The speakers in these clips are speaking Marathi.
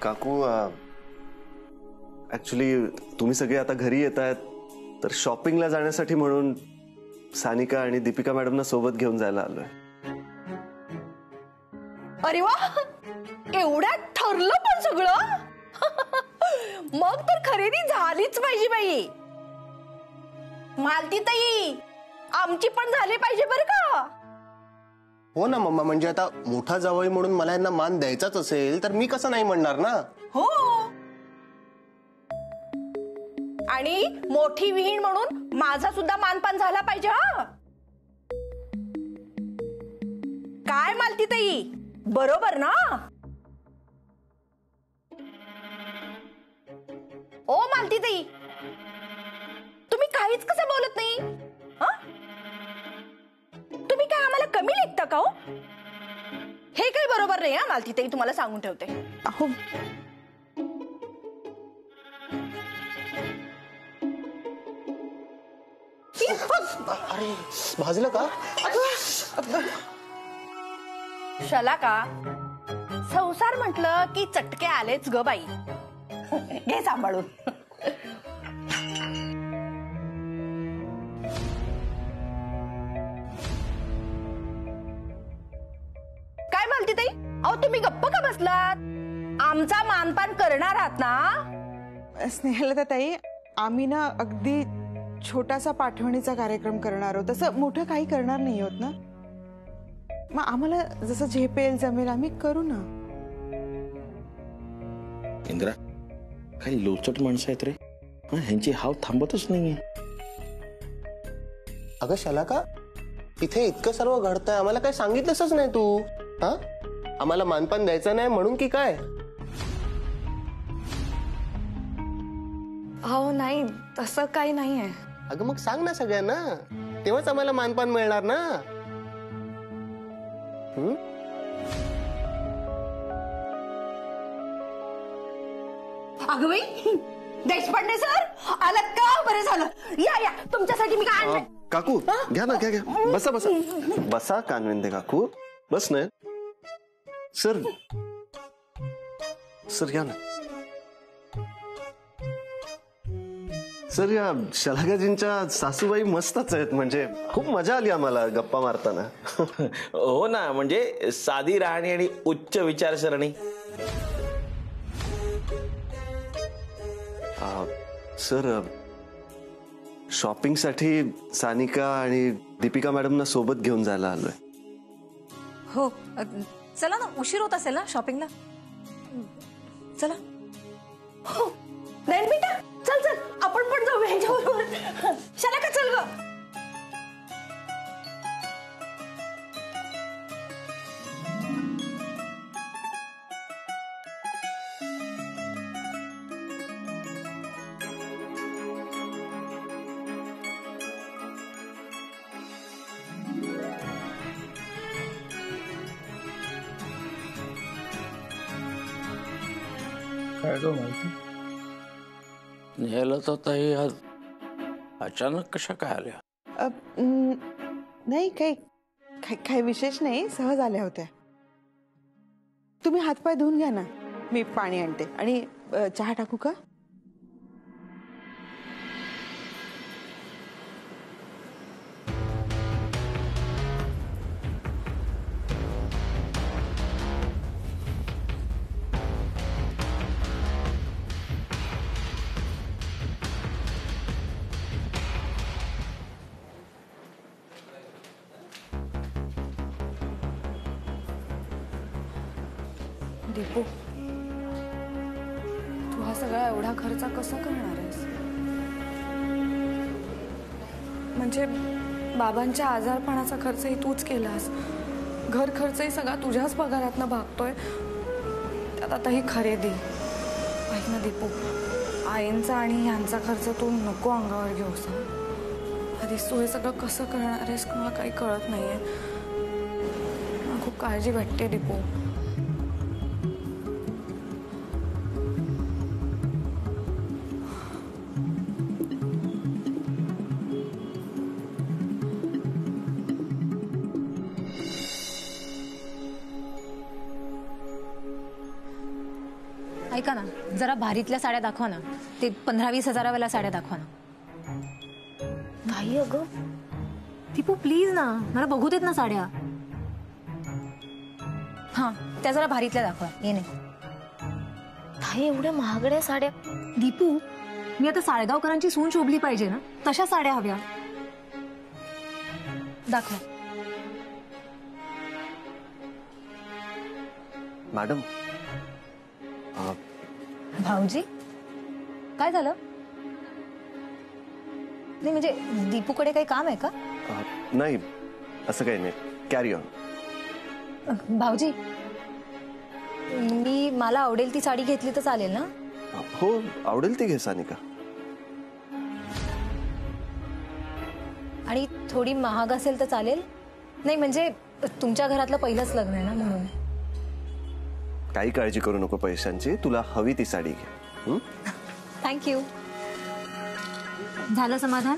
काकू ऍक्च्युली तुम्ही सगळे आता घरी येत आहेत तर शॉपिंगला जाण्यासाठी म्हणून सानिका आणि दीपिका मॅडमना सोबत घेऊन जायला आलोय. अरे वा, एवढ्यात ठरलं पण सगळं. मग तर खरेदी झालीच पाहिजे बाई. मालती ताई, आमची पण झाली पाहिजे बरं का. हो ना मम्मा, म्हणजे आता मोठा जावई म्हणून मला यांना मान द्यायचाच असेल तर मी कसं नाही म्हणणार ना. हो, आणि मोठी विहीण म्हणून माझा सुद्धा मानपान झाला पाहिजे. हा काय मालती ताई, बरोबर ना. ओ मालती ताई, तुम्ही काहीच कसं बोलत नाही. तुम्ही काय आम्हाला कमी लेखता का हो? हे काही बरोबर नाही. मालती ताई, तुम्हाला सांगून ठेवते. अहो अरे भाजलं का? शला का, संसार म्हटलं की चटके आलेच ग बाई. घे सांभाळून. काय मालती ताई, अहो तुम्ही गप्प का बसलात? आमचा मानपान करणार आहात ना? स्नेहलता ताई, आम्ही ना अगदी छोटासा पाठवणीचा कार्यक्रम करणार आहोत. तसं मोठं काही करणार नाही आहोत ना. मग आम्हाला जसं झेपेल जमेल आम्ही करू ना. इंद्रा, काही लोचट माणसं आहेत रे. ह्यांची हाव थांबतच नाहीये. अगं शाला का, इथे इतकं सर्व घडतंय, आम्हाला काय सांगितलंच नाही तू. हा, आम्हाला मानपान द्यायचं नाही म्हणून की काय? हो नाही, तसं काही नाहीये. अगं मग सांग ना सगळ्यांना, तेव्हाच आम्हाला मानपान मिळणार ना. अगं बाई, देशपांडे सर आलात का? बरं झालं. या या, तुमच्यासाठी मी काय आणलंय. काकू घ्या ना, घ्या घ्या, बसा बसा बसा. कानविंदे काकू बस ना. सर सर या ना. सर, या शलाकाजींच्या सासूबाई मस्तच आहेत. म्हणजे खूप मजा आली आम्हाला गप्पा मारताना. हो ना, म्हणजे साधी राहणी आणि उच्च विचारसरणी. सर, शॉपिंगसाठी सानिका आणि दीपिका मॅडमना सोबत घेऊन जायला आलोय. हो, चला ना, उशीर होत असेल ना शॉपिंगला. चला. नाही बेटा, चल चल, आपण पण जाऊया ह्याच्याबरोबर. चला का, चल ग. काय ग माहिती, नेलं तर ताई आज अचानक कशा काय आल्या? नाही, काही विशेष नाही, सहज आल्या होत्या. तुम्ही हातपाय धुवून घ्या ना, मी पाणी आणते. आणि चहा टाकू का? दीपू, तू हा सगळा एवढा खर्च कसा करणार आहेस? म्हणजे बाबांच्या आजारपणाचा खर्चही तूच केलास, घर खर्चही सगळा तुझ्याच पगारातनं भागतोय. त्यात आता ही खरेदी. ऐक ना दीपू, आईंचा आणि ह्यांचा खर्च तू नको अंगावर घेऊस. आधीच तू हे सगळं कसं करणार आहेस मला काही कळत नाहीये. मला खूप काळजी वाटते दीपू. ऐका ना, जरा भारीतल्या साड्या दाखवा ना. ते 15-20 हजारावाल्या साड्या दाखवा ना. नाही अगं, दीपू प्लीज ना, मला बघू देत ना साड्या. हा, त्या जरा भारीतल्या दाखवा. ये नाही ताई एवढ्या महागड्या साड्या. दीपू, मी आता साळगावकरांची सून शोभली पाहिजे ना, तशा साड्या हव्या. दाखवा. मॅडम, भाऊजी, काय झालं? नाही म्हणजे दीपूकडे काही काम आहे का? नाही, असं काही नाही. Carry on. भाऊजी, मला आवडेल ती साडी घेतली तर चालेल ना? हो, आवडेल ती घे सानिका. आणि थोडी महाग असेल तर चालेल? नाही म्हणजे तुमच्या घरातलं पहिलंच लग्न आहे ना, म्हणून. काही काळजी करू नको पैशांची. तुला हवी ती साडी घे. थँक्यू. झालं समाधान?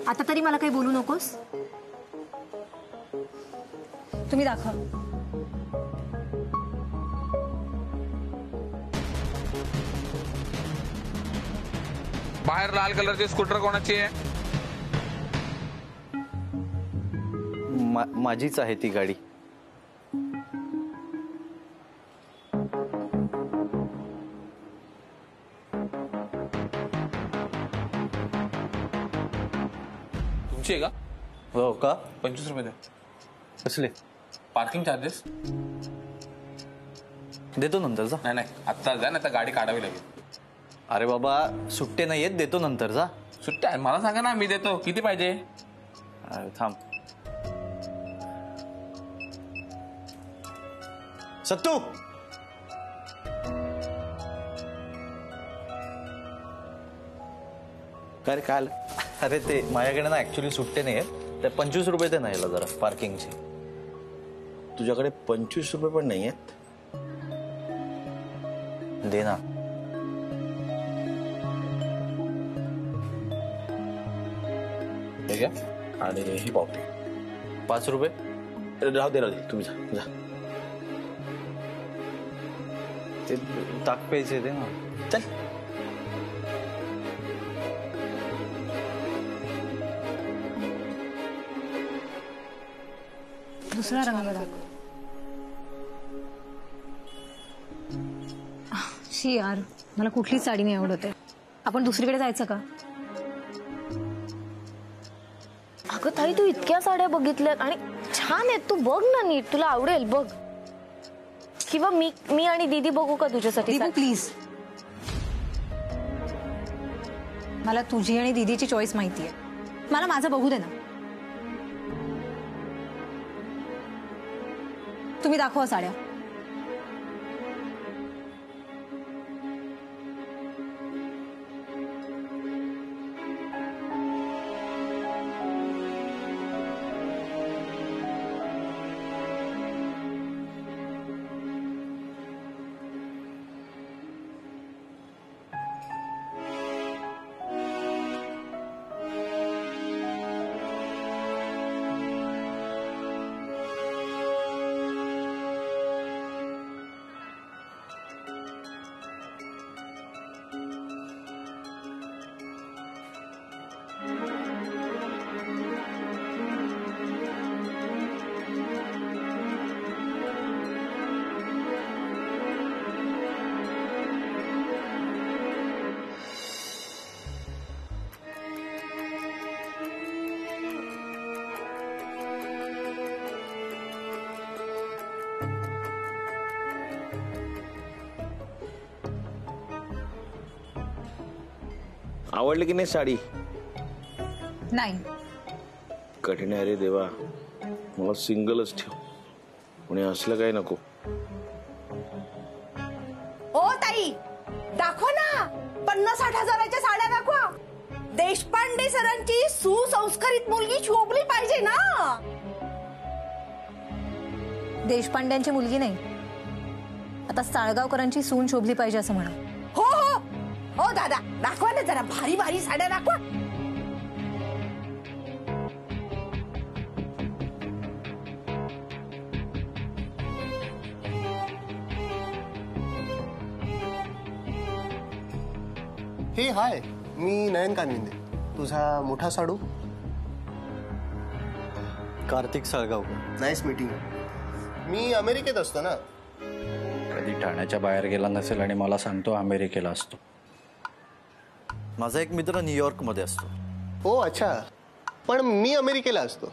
आता तरी मला काही बोलू नकोस. तुम्ही दाखवा. बाहेर लाल कलरची स्कूटर कोणाची आहे? माझीच आहे ती गाडी. तुमची आहे का? हो का? 25 रुपये द्या. कसले? पार्किंग चार्जेस देतो नंतर जा. नाही, आत्ता जा, नाही तर गाडी काढावी लागेल. अरे बाबा, सुट्टे नाही येत, देतो नंतर जा. सुट्ट्या आहे, मला सांगा ना, मी देतो. किती पाहिजे? थांब. सत्तू, काय रे, काय आलं? अरे ते माझ्याकडे ना ऍक्च्युली सुट्टे नाही आहेत. त्या 25 रुपये ते नाही जरा पार्किंगचे. तुझ्याकडे 25 रुपये पण नाही आहेत? दे ना. हे घ्या आणि ही पावती. 5 रुपये राहू दे तुम्ही जा. ते ताक प्यायचे दे ना. चल. दुसरा रंग दाखव. शी यार, मला कुठलीच साडी नाही आवडत आहे. आपण दुसरीकडे जायचं का? अगं ताई, तू इतक्या साड्या बघितल्यात आणि छान आहेत. तू बघ ना नीट, तुला आवडेल बघ. किंवा मी आणि दीदी बघू का तुझ्यासाठी? दीपू प्लीज, मला तुझी आणि दीदीची चॉईस माहिती आहे. मला माझं बघू दे ना. तुम्ही दाखवा साड्या. आवडली की नाही साडी? नाही. कठीण आहे रे देवा. मला सिंगलच ठेव, कोणी असलं काही नको. ओ ताई, दाखवा ना. 50-60 हजाराच्या साड्या दाखवा. देशपांडे सरांची सुसंस्कारित मुलगी शोभली पाहिजे ना. देशपांड्यांची मुलगी नाही, आता साळगावकरांची सून शोभली पाहिजे असं म्हणा. हो हो हो दादा, दाखवा ना जरा भारी भारी साड्या दाखवा. हे हाय, मी नयन कानविंदे, तुझा मोठा साडू. कार्तिक साळगावकर. Nice meeting. मी अमेरिकेत असतो ना. कधी ठाण्याच्या बाहेर गेला नसेल आणि मला सांगतो अमेरिकेला असतो. माझा एक मित्र न्यूयॉर्क मध्ये असतो. हो अच्छा, पण मी अमेरिकेला असतो.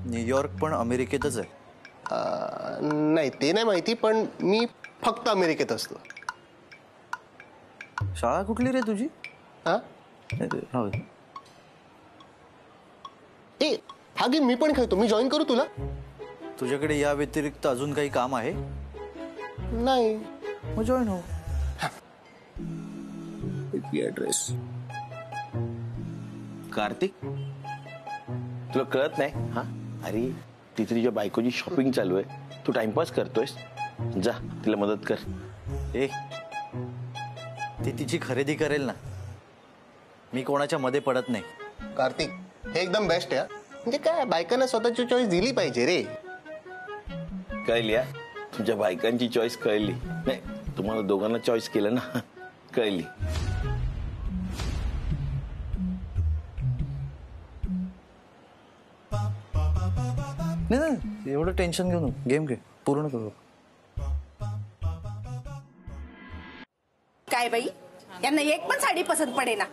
न्यूयॉर्क पण अमेरिकेतच आहे. नाही ते नाही माहिती, पण मी फक्त अमेरिकेत असतो. शाळा कुठली रे तुझी? हा ए हा गेम मी पण खेळतो. मी जॉईन करू तुला? तुझ्याकडे या व्यतिरिक्त अजून काही काम आहे? नाही. मग जॉईन हो. ऍड्रेस. कार्तिक, तुला कळत नाही? हा अरे तिथे तुझ्या बायकोची शॉपिंग चालू आहे, तू टाइमपास करतोयस. जा तिला मदत कर. ए ती तिची खरेदी करेल ना, मी कोणाच्या मध्ये पडत नाही. कार्तिक हे एकदम बेस्ट आहे. म्हणजे काय, बायकांना स्वतःची चॉईस दिली पाहिजे रे. कळली? तुमच्या बायकांची चॉईस कळली नाही, तुम्हाला दोघांना चॉईस केलं ना, कळली. नाही एवढं टेन्शन घेऊ नको, गेम खेळ, पूर्ण करू. काय बाई, यांना एक पण साडी पसंत पडे ना.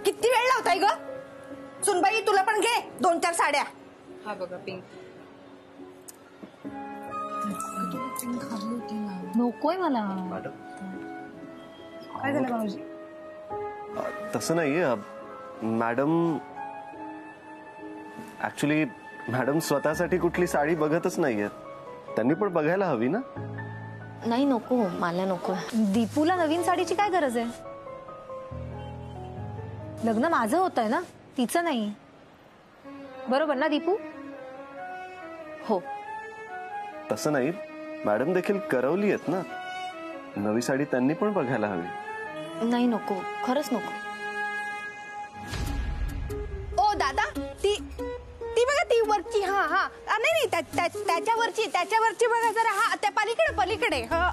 किती वेळ लावताय ग? सुनबाई तुला पण घे 2-4 साड्या. हा बघा पिंक. नकोय मला. काय झालं भाऊजी? तसं नाहीये मॅडम. ऍक्च्युली मॅडम स्वतःसाठी कुठली साडी बघतच नाहीये, त्यांनी पण बघायला हवी ना. नाही नको, मला नको. दीपूला नवीन साडीची काय गरज आहे? लग्न माझं होत आहे ना, तिचं नाही. बरोबर ना दीपू? हो. तसं नाही, मॅडम देखील करवली आहेत ना, नवी साडी त्यांनी पण बघायला हवी. नाही नको, खरंच नको. ओ दादा, ती बघा, ती वरची. हा हा नाही त्याच्यावरची बघा जरा. हा त्या पलीकडे. हा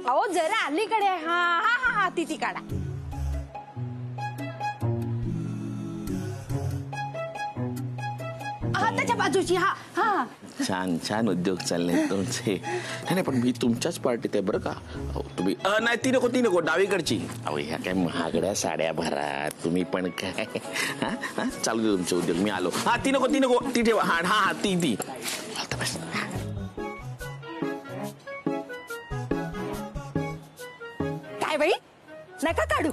अहो जरा अलीकडे. हा हा हा हा ती काढा. हा त्याच्या बाजूची. हा हा छान छान उद्योग चालले तुमचे. नाही पण मी तुमच्याच पार्टीत आहे बरं का. तुम्ही नाही ती नको डावीकडची. अहो ह्या काय महागड्या साड्या भरा तुम्ही पण काय. हा चालू दे तुमचे उद्योग, मी आलो. हा ती नको ती ठेवा. हा हा ती आता बस. काय बाई, नका काढू.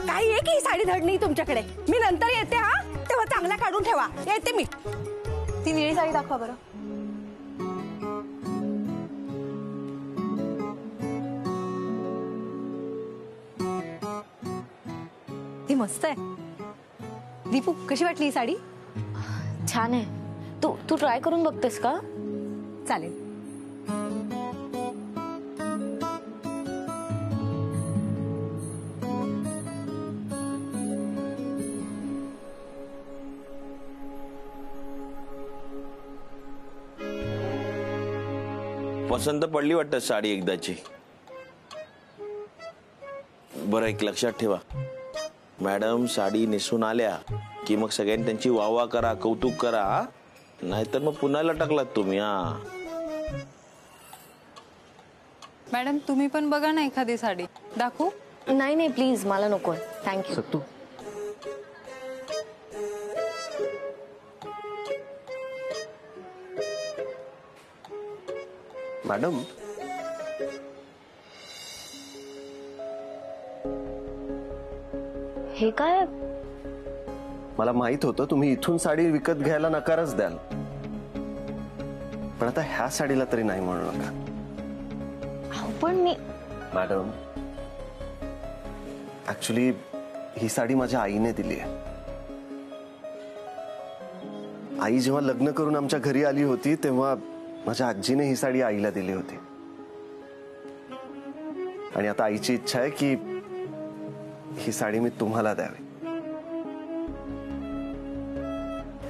काही एकही साडी धड नाही तुमच्याकडे. मी नंतर येते. हा तेव्हा चांगला काढून ठेवा. येते मी. ती निळी साडी दाखवा बरं. ती मस्त आहे. दीपू कशी वाटली ही साडी? छान आहे. तू ट्राय करून बघतेस का? चालेल. पसंत पडली वाटतं साडी एकदाची. बरं एक लक्षात ठेवा, मॅडम साडी नेसून आल्या की मग सगळ्यांनी त्यांची वाहवा करा, कौतुक करा, नाहीतर मग पुन्हा लटकलात तुम्ही. हा मॅडम तुम्ही पण बघा ना एखादी साडी. दाखवू? नाही प्लीज, मला नको. थँक्यू. सत्तू, मॅडम हे काय? मला माहित होतं तुम्ही इथून साडी विकत घ्यायला नकारच द्याल, पण आता ह्या साडीला तरी नाही म्हणू नका. पण मी मॅडम ऍक्च्युली ही साडी माझ्या आईने दिली आहे. आई जेव्हा लग्न करून आमच्या घरी आली होती तेव्हा माझ्या आजीने ही साडी आईला दिली होती. आणि आता आईची इच्छा आहे की ही साडी मी तुम्हाला द्यावी.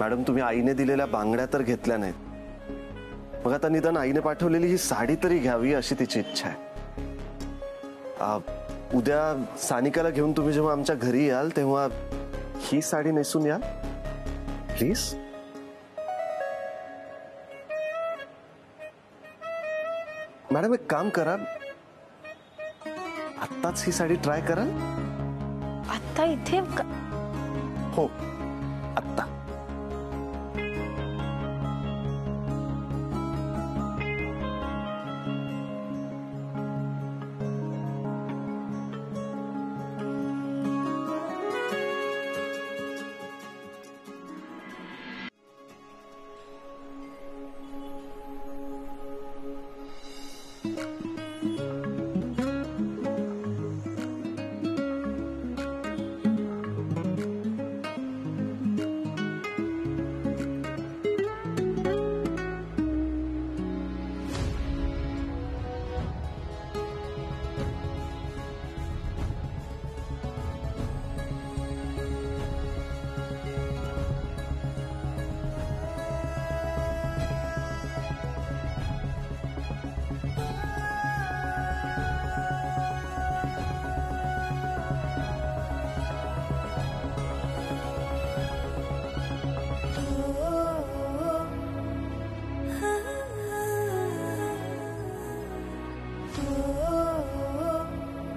मॅडम तुम्ही आईने दिलेल्या बांगड्या तर घेतल्या नाहीत, मग आता निदान आईने पाठवलेली ही साडी तरी घ्यावी अशी तिची इच्छा आहे. उद्या सानिकाला घेऊन तुम्ही जेव्हा आमच्या घरी याल तेव्हा ही साडी नेसून याल प्लीज. मॅडम एक काम करा, आत्ताच ही साडी ट्राय कराल. आता इथे हो आत्ता.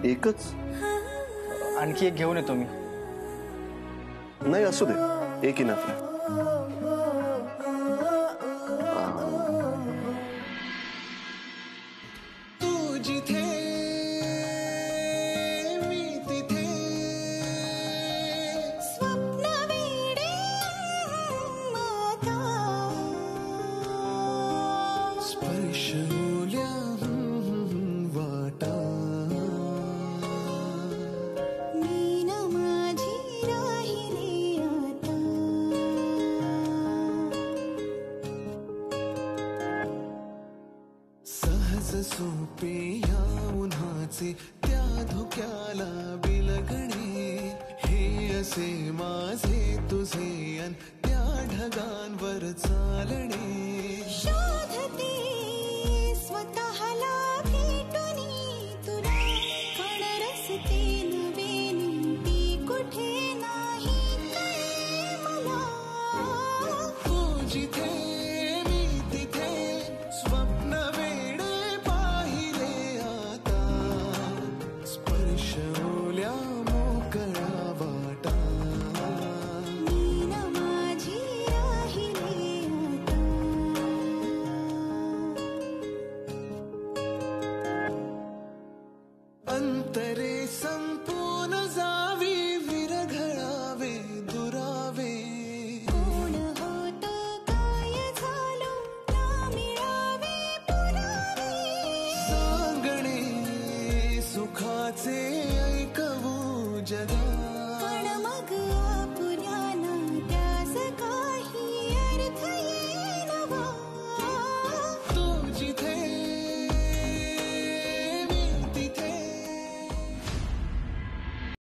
एकच? आणखी एक घेऊन येतो मी. नाही असू दे, एक इनफ आहे. सोपे या उन्हाचे त्या धोक्याला बिलगणे, हे असे माझे तुझे अन त्या ढगांवर चालणे.